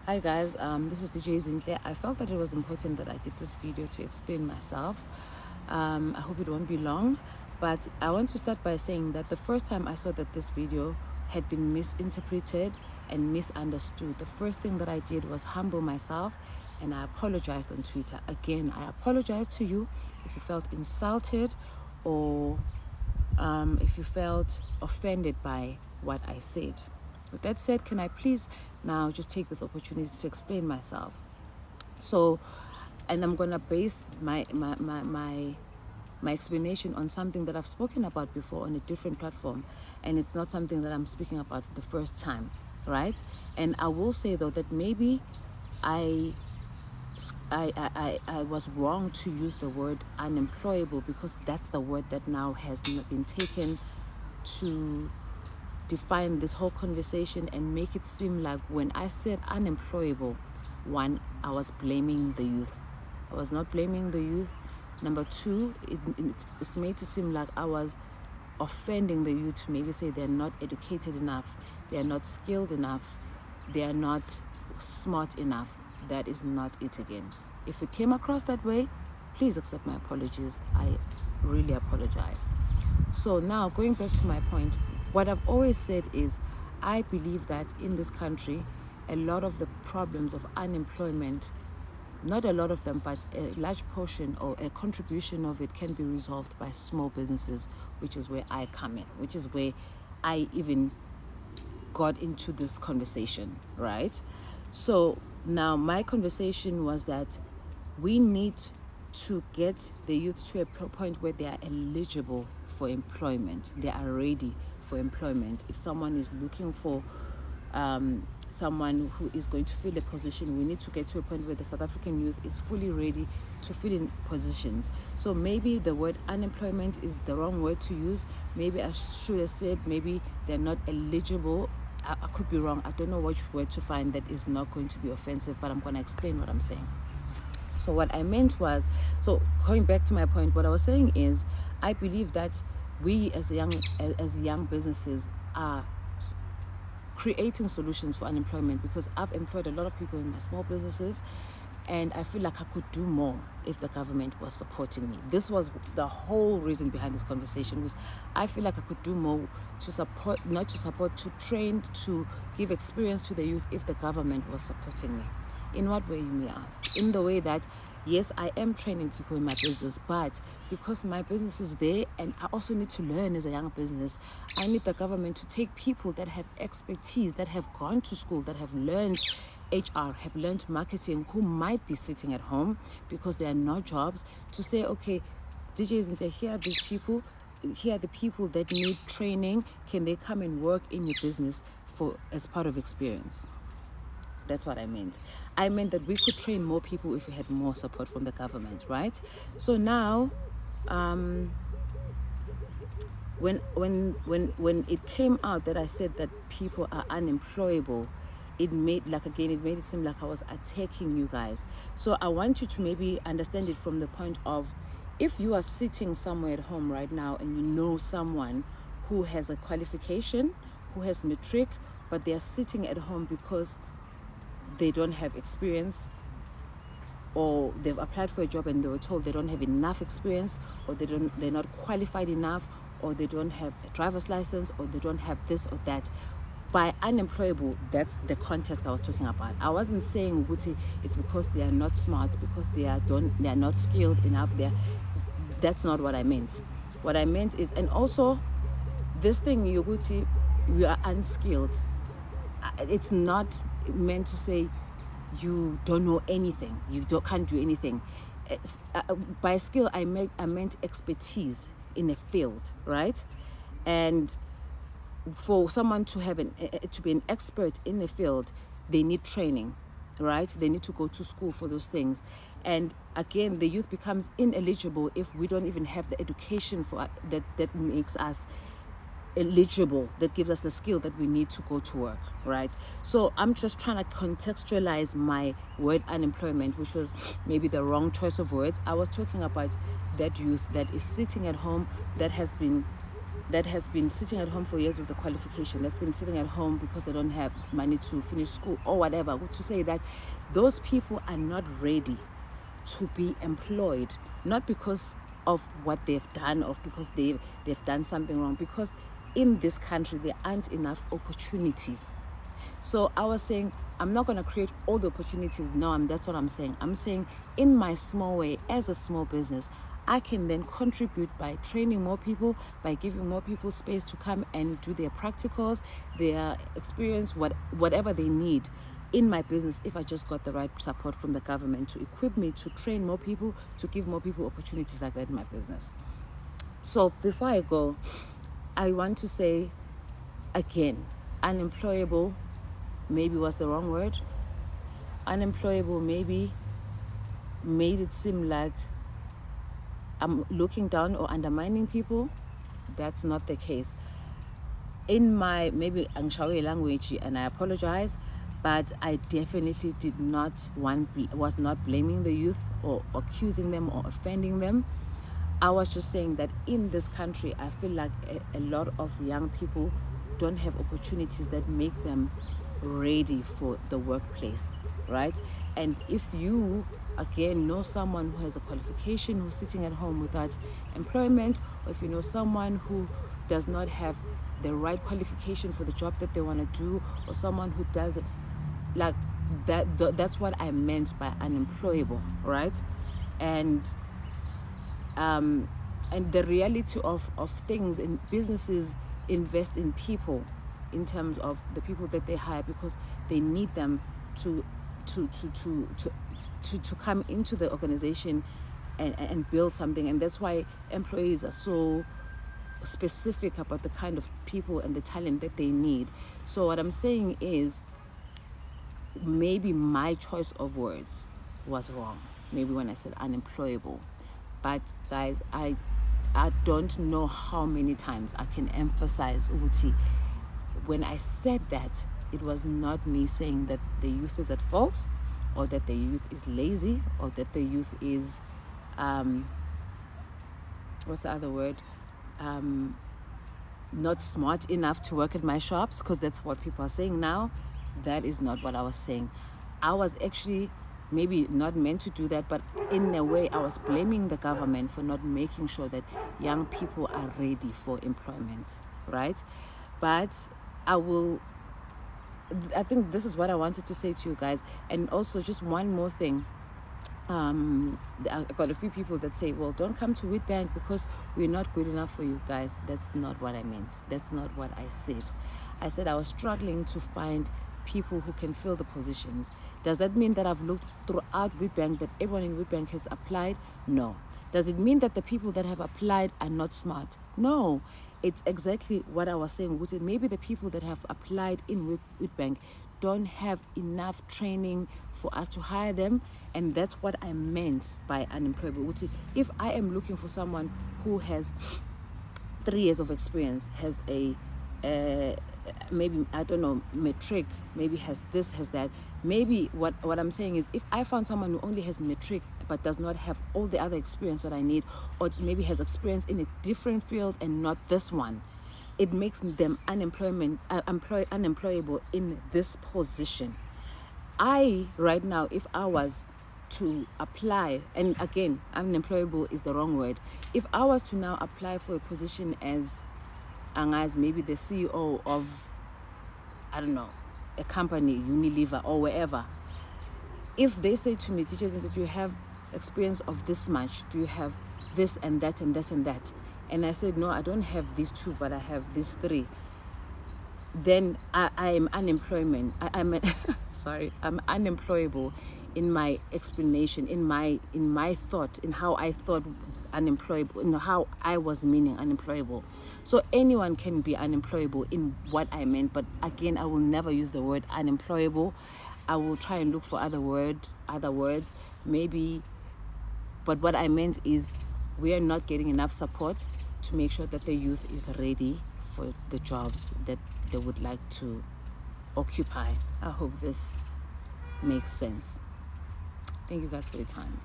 Hi guys, this is DJ Zinhle. I felt that it was important that I did this video to explain myself. I hope it won't be long, but I want to start by saying that the first time I saw that this video had been misinterpreted and misunderstood, the first thing that I did was humble myself and I apologized on Twitter. Again, I apologize to you if you felt insulted or if you felt offended by what I said. With that said, can I please now just take this opportunity to explain myself? So, and I'm gonna base my explanation on something that I've spoken about before on a different platform, and it's not something that I'm speaking about the first time, right? And I will say though that maybe I was wrong to use the word unemployable, because that's the word that now has been taken to define this whole conversation and make it seem like when I said unemployable, one, I was blaming the youth. I was not blaming the youth. Number two, it's made to seem like I was offending the youth to maybe say they're not educated enough, they're not skilled enough, they're not smart enough. That is not it again. If it came across that way, please accept my apologies. I really apologize. So now going back to my point, what I've always said is I believe that in this country, a lot of the problems of unemployment, not a lot of them, but a large portion or a contribution of it can be resolved by small businesses, which is where I come in, which is where I even got into this conversation, right? So now my conversation was that we need to get the youth to a point where they are eligible for employment. They are ready for employment. If someone is looking for someone who is going to fill a position, we need to get to a point where the South African youth is fully ready to fill in positions. So maybe the word unemployment is the wrong word to use. Maybe I should have said maybe they're not eligible. I could be wrong. I don't know which word to find that is not going to be offensive, but I'm going to explain what I'm saying. So what I meant was, so going back to my point, what I was saying is, I believe that we as young businesses are creating solutions for unemployment, because I've employed a lot of people in my small businesses, and I feel like I could do more if the government was supporting me. This was the whole reason behind this conversation, was I feel like I could do more to support, not to support, to train, to give experience to the youth if the government was supporting me. In what way, you may ask? In the way that, yes, I am training people in my business, but because my business is there and I also need to learn as a young business, I need the government to take people that have expertise, that have gone to school, that have learned HR, have learned marketing, who might be sitting at home because there are no jobs, to say, okay, DJs, here are these people, here are the people that need training. Can they come and work in your business as part of experience? That's what I meant. I meant that we could train more people if we had more support from the government, right? So now, when it came out that I said that people are unemployable, it made it seem like I was attacking you guys. So I want you to maybe understand it from the point of, if you are sitting somewhere at home right now and you know someone who has a qualification, who has matric, but they are sitting at home because they don't have experience, or they've applied for a job and they were told they don't have enough experience, or they're not qualified enough, or they don't have a driver's license, or they don't have this or that. By unemployable, that's the context I was talking about. I wasn't saying Guti, it's because they are not smart, because they are not skilled enough. That's not what I meant. What I meant is, and also this thing, Guti, you are unskilled. It's not meant to say you don't know anything, can't do anything. By skill, I meant expertise in a field, right? And for someone to have to be an expert in a field, they need training, right? They need to go to school for those things. And again, the youth becomes ineligible if we don't even have the education for that makes us eligible, that gives us the skill that we need to go to work, right? So I'm just trying to contextualize my word unemployment, which was maybe the wrong choice of words. I was talking about that youth that is sitting at home, that that has been sitting at home for years with the qualification, that's been sitting at home because they don't have money to finish school or whatever, to say that those people are not ready to be employed, not because of what they've done or because they've done something wrong, because in this country there aren't enough opportunities. So I was saying, I'm not going to create all the opportunities. No, that's what I'm saying. I'm saying in my small way, as a small business, I can then contribute by training more people, by giving more people space to come and do their practicals, their experience, whatever they need in my business, if I just got the right support from the government to equip me to train more people, to give more people opportunities like that in my business. So before I go, I want to say again, unemployable maybe was the wrong word. Unemployable maybe made it seem like I'm looking down or undermining people. That's not the case. In my maybe Angshawe language, and I apologize, but I definitely was not blaming the youth or accusing them or offending them. I was just saying that in this country, I feel like a lot of young people don't have opportunities that make them ready for the workplace, right? And if you again know someone who has a qualification, who's sitting at home without employment, or if you know someone who does not have the right qualification for the job that they want to do, or someone who doesn't like that's what I meant by unemployable, right? And the reality of things, in businesses invest in people in terms of the people that they hire because they need them to come into the organization and build something. And that's why employees are so specific about the kind of people and the talent that they need. So what I'm saying is, maybe my choice of words was wrong, maybe when I said unemployable. But guys, I don't know how many times I can emphasize Uti. When I said that, it was not me saying that the youth is at fault, or that the youth is lazy, or that the youth is what's the other word? Not smart enough to work at my shops, because that's what people are saying now. That is not what I was saying. I was actually maybe not meant to do that, but in a way I was blaming the government for not making sure that young people are ready for employment, right? But I think this is what I wanted to say to you guys. And also just one more thing. I got a few people that say, well, don't come to Witbank because we're not good enough for you guys. That's not what I meant. That's not what I said. I said I was struggling to find people who can fill the positions. Does that mean that I've looked throughout Witbank that everyone in Witbank has applied? No. Does it mean that the people that have applied are not smart? No. It's exactly what I was saying. Which is maybe the people that have applied in Witbank don't have enough training for us to hire them, and that's what I meant by unemployable. Which is, if I am looking for someone who has 3 years of experience, has a maybe, I don't know, matric, maybe has this, has that. Maybe what I'm saying is, if I found someone who only has matric but does not have all the other experience that I need, or maybe has experience in a different field and not this one, it makes them unemployable in this position. Right now, if I was to apply, and again, unemployable is the wrong word. If I was to now apply for a position as maybe the CEO of, I don't know, a company, Unilever or wherever, if they say to me, teachers, that you have experience of this much, do you have this and that and that and that? And I said, no, I don't have these 2, but I have these 3. Then I am I'm unemployable in my explanation, in my thought, in how I thought unemployable, in how I was meaning unemployable. So anyone can be unemployable in what I meant, but again, I will never use the word unemployable. I will try and look for other words, maybe. But what I meant is, we are not getting enough support to make sure that the youth is ready for the jobs that they would like to occupy. I hope this makes sense. Thank you guys for your time.